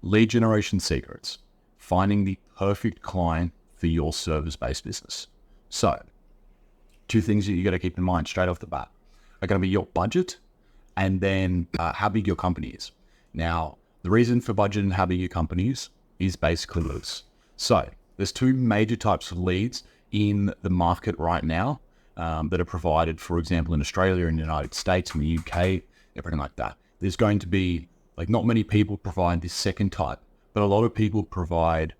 lead generation secrets, finding the perfect client for your service-based business. So, two things that you got to keep in mind straight off the bat are going to be your budget and then how big your company is. Now, the reason for budget and how big your company is basically this. So, there's two major types of leads in the market right now that are provided, for example, in Australia, in the United States, in the UK, everything like that. There's going to be, like, not many people provide this second type, but a lot of people provide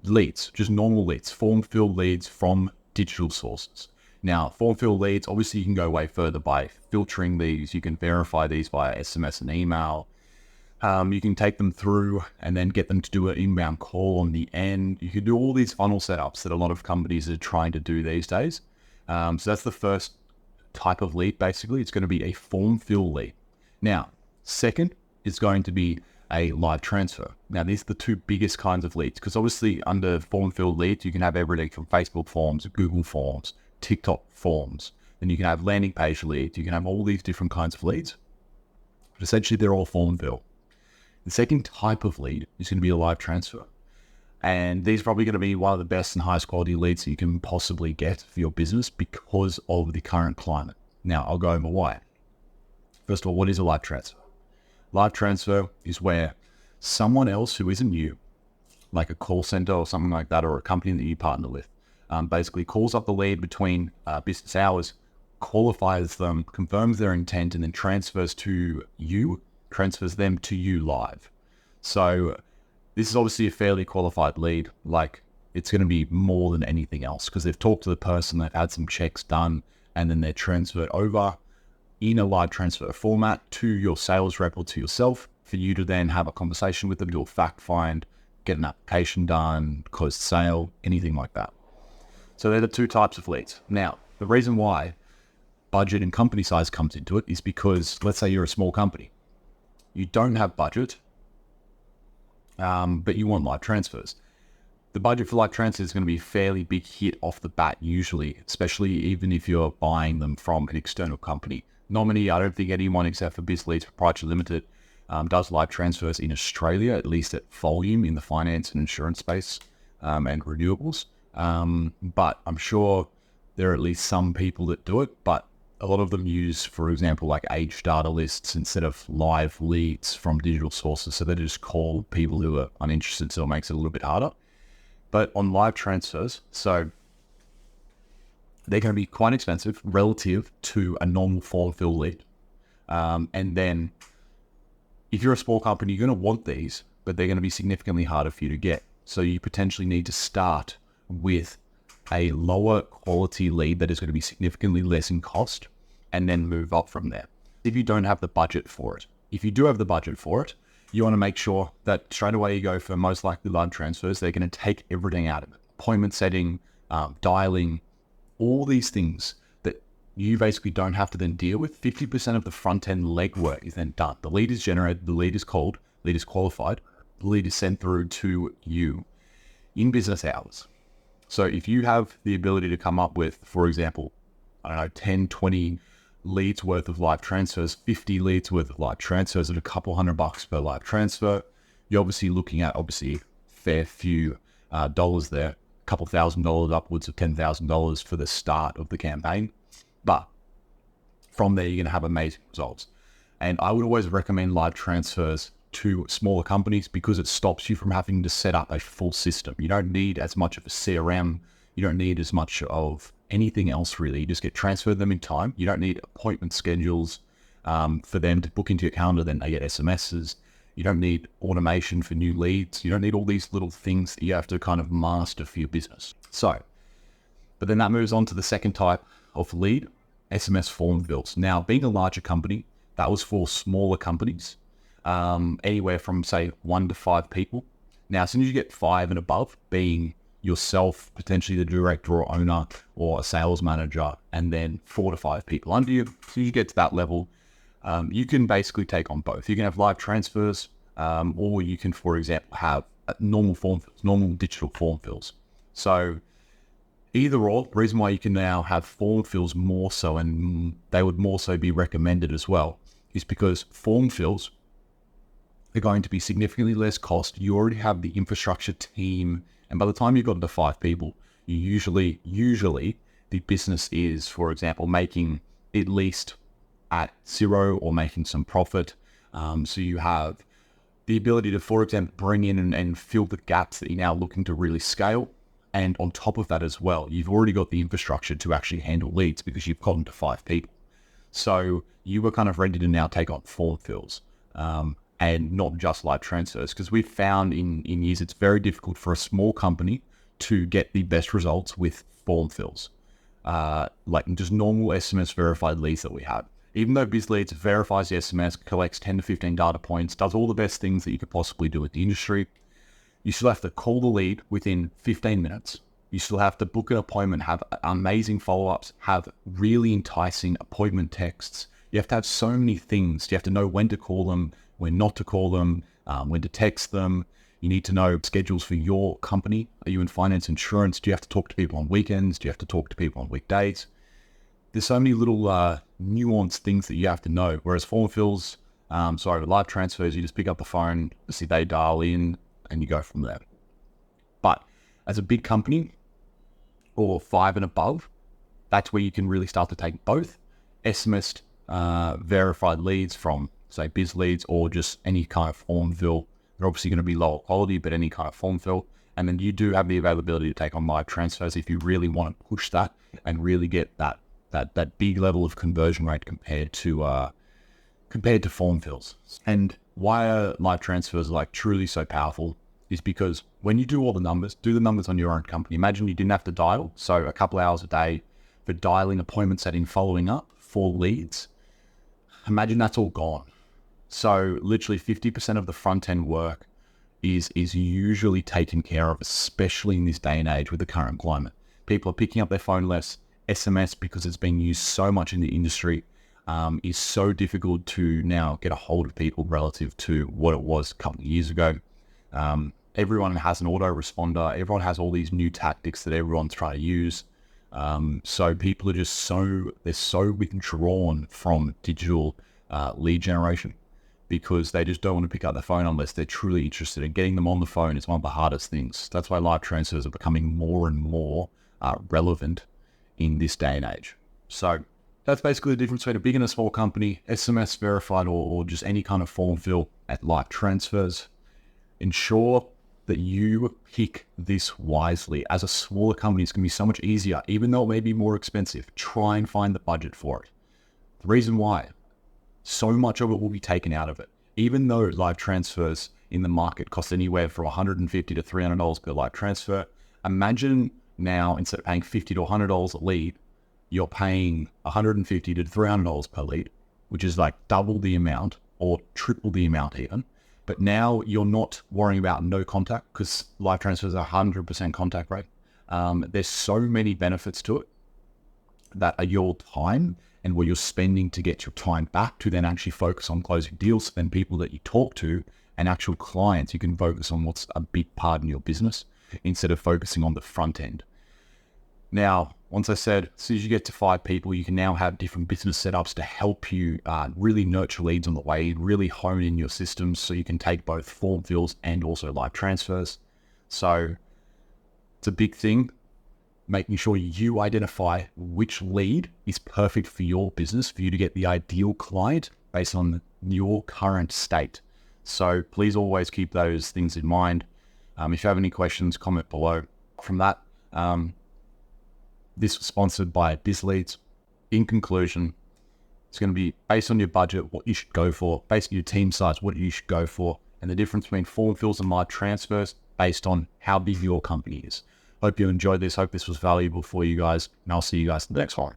leads, just normal leads, form-filled leads from digital sources. Now, form-filled leads, obviously you can go way further by filtering these. You can verify these via SMS and email. You can take them through and then get them to do an inbound call on the end. You can do all these funnel setups that a lot of companies are trying to do these days. So that's the first type of lead, basically. It's going to be a form-fill lead. Now, second is going to be a live transfer. Now, these are the two biggest kinds of leads, because obviously under form-filled leads, you can have everything from Facebook forms, Google forms, TikTok forms. Then you can have landing page leads. You can have all these different kinds of leads. But essentially, they're all form-fill. The second type of lead is going to be a live transfer. And these are probably going to be one of the best and highest quality leads that you can possibly get for your business because of the current climate. Now, I'll go over why. First of all, what is a live transfer? Live transfer is where someone else who isn't you, like a call center or something like that, or a company that you partner with, basically calls up the lead between business hours, qualifies them, confirms their intent, and then transfers them to you live. So this is obviously a fairly qualified lead. Like, it's going to be more than anything else because they've talked to the person, they've had some checks done, and then they're transferred over in a live transfer format to your sales rep or to yourself for you to then have a conversation with them, do a fact find, get an application done, close the sale, anything like that. So they're the two types of leads. Now, the reason why budget and company size comes into it is because, let's say you're a small company. You don't have budget, but you want live transfers. The budget for live transfers is going to be a fairly big hit off the bat usually, especially even if you're buying them from an external company. Normally, I don't think anyone except for BizLeads Proprietary Limited does live transfers in Australia, at least at volume in the finance and insurance space and renewables. But I'm sure there are at least some people that do it, but a lot of them use, for example, like age data lists instead of live leads from digital sources. So they just call people who are uninterested, so it makes it a little bit harder. But on live transfers, so they're going to be quite expensive relative to a normal form-fill lead. And then if you're a small company, you're going to want these, but they're going to be significantly harder for you to get. So you potentially need to start with a lower quality lead that is going to be significantly less in cost and then move up from there. If you don't have the budget for it, if you do have the budget for it, you want to make sure that straight away you go for most likely live transfers. They're going to take everything out of it. Appointment setting, dialing, all these things that you basically don't have to then deal with. 50% of the front end legwork is then done. The lead is generated, the lead is called, lead is qualified, the lead is sent through to you in business hours. So if you have the ability to come up with, for example, 10, 20 leads worth of live transfers, 50 leads worth of live transfers at a couple $100 per live transfer, you're obviously looking at fair few dollars there, a couple $1,000 upwards of $10,000 for the start of the campaign. But from there, you're going to have amazing results. And I would always recommend live transfers to smaller companies because it stops you from having to set up a full system. You don't need as much of a CRM. You don't need as much of anything else really. You just get transferred them in time. You don't need appointment schedules for them to book into your calendar. Then they get SMSs. You don't need automation for new leads. You don't need all these little things that you have to kind of master for your business. So, but then that moves on to the second type of lead, SMS form fills. Now, being a larger company, that was for smaller companies. Anywhere from say 1 to 5 people. Now, as soon as you get 5 and above, being yourself, potentially the director or owner or a sales manager, and then 4 to 5 people under you, so you get to that level, you can basically take on both. You can have live transfers, or you can, for example, have normal form fills, normal digital form fills. So either or, the reason why you can now have form fills more so, and they would more so be recommended as well, is because form fills They're going to be significantly less cost. You already have the infrastructure team. And by the time you've got to 5 people, you usually the business is, for example, making at least at zero or making some profit. So you have the ability to, for example, bring in and fill the gaps that you're now looking to really scale. And on top of that as well, you've already got the infrastructure to actually handle leads because you've gotten to 5 people. So you were kind of ready to now take on form fills and not just live transfers, because we've found in years it's very difficult for a small company to get the best results with form fills, like just normal SMS verified leads that we have. Even though BizLeads verifies the SMS, collects 10 to 15 data points, does all the best things that you could possibly do with the industry, you still have to call the lead within 15 minutes. You still have to book an appointment, have amazing follow-ups, have really enticing appointment texts. You have to have so many things. You have to know when to call them, when not to call them, when to text them. You need to know schedules for your company. Are you in finance, insurance? Do you have to talk to people on weekends? Do you have to talk to people on weekdays? There's so many little nuanced things that you have to know. Whereas form fills, live transfers, you just pick up the phone, see they dial in, and you go from there. But as a big company or 5 and above, that's where you can really start to take both SMS verified leads from, say, BizLeads or just any kind of form fill. They're obviously going to be lower quality, but any kind of form fill. And then you do have the availability to take on live transfers if you really want to push that and really get that big level of conversion rate compared to form fills. And why are live transfers like truly so powerful is because when you do all the numbers, do the numbers on your own company. Imagine you didn't have to dial, so a couple hours a day for dialing, appointment setting, following up for leads. Imagine that's all gone. So literally 50% of the front end work is usually taken care of, especially in this day and age with the current climate. People are picking up their phone less. SMS, because it's being used so much in the industry, is so difficult to now get a hold of people relative to what it was a couple of years ago. Everyone has an autoresponder. Everyone has all these new tactics that everyone's trying to use. So people are just they're so withdrawn from digital lead generation because they just don't want to pick up the phone unless they're truly interested. And getting them on the phone is one of the hardest things. That's why live transfers are becoming more and more relevant in this day and age. So that's basically the difference between a big and a small company, SMS verified or just any kind of form fill at live transfers. Ensure that you pick this wisely. As a smaller company, it's going to be so much easier, even though it may be more expensive. Try and find the budget for it. The reason why, so much of it will be taken out of it. Even though live transfers in the market cost anywhere from $150 to $300 per live transfer, imagine now instead of paying $50 to $100 a lead, you're paying $150 to $300 per lead, which is like double the amount or triple the amount even. But now you're not worrying about no contact because live transfers are 100% contact rate. There's so many benefits to it that are your time and what you're spending to get your time back to then actually focus on closing deals. Then people that you talk to and actual clients, you can focus on what's a big part in your business instead of focusing on the front end. Now, once I said, as soon as you get to 5 people, you can now have different business setups to help you really nurture leads on the way, really hone in your systems so you can take both form fills and also live transfers. So it's a big thing, making sure you identify which lead is perfect for your business, for you to get the ideal client based on your current state. So please always keep those things in mind. If you have any questions, comment below. From that, this was sponsored by BizLeads. In conclusion, it's going to be based on your budget, what you should go for, based on your team size, what you should go for, and the difference between form fills and live transfers based on how big your company is. Hope you enjoyed this. Hope this was valuable for you guys, and I'll see you guys in the next one.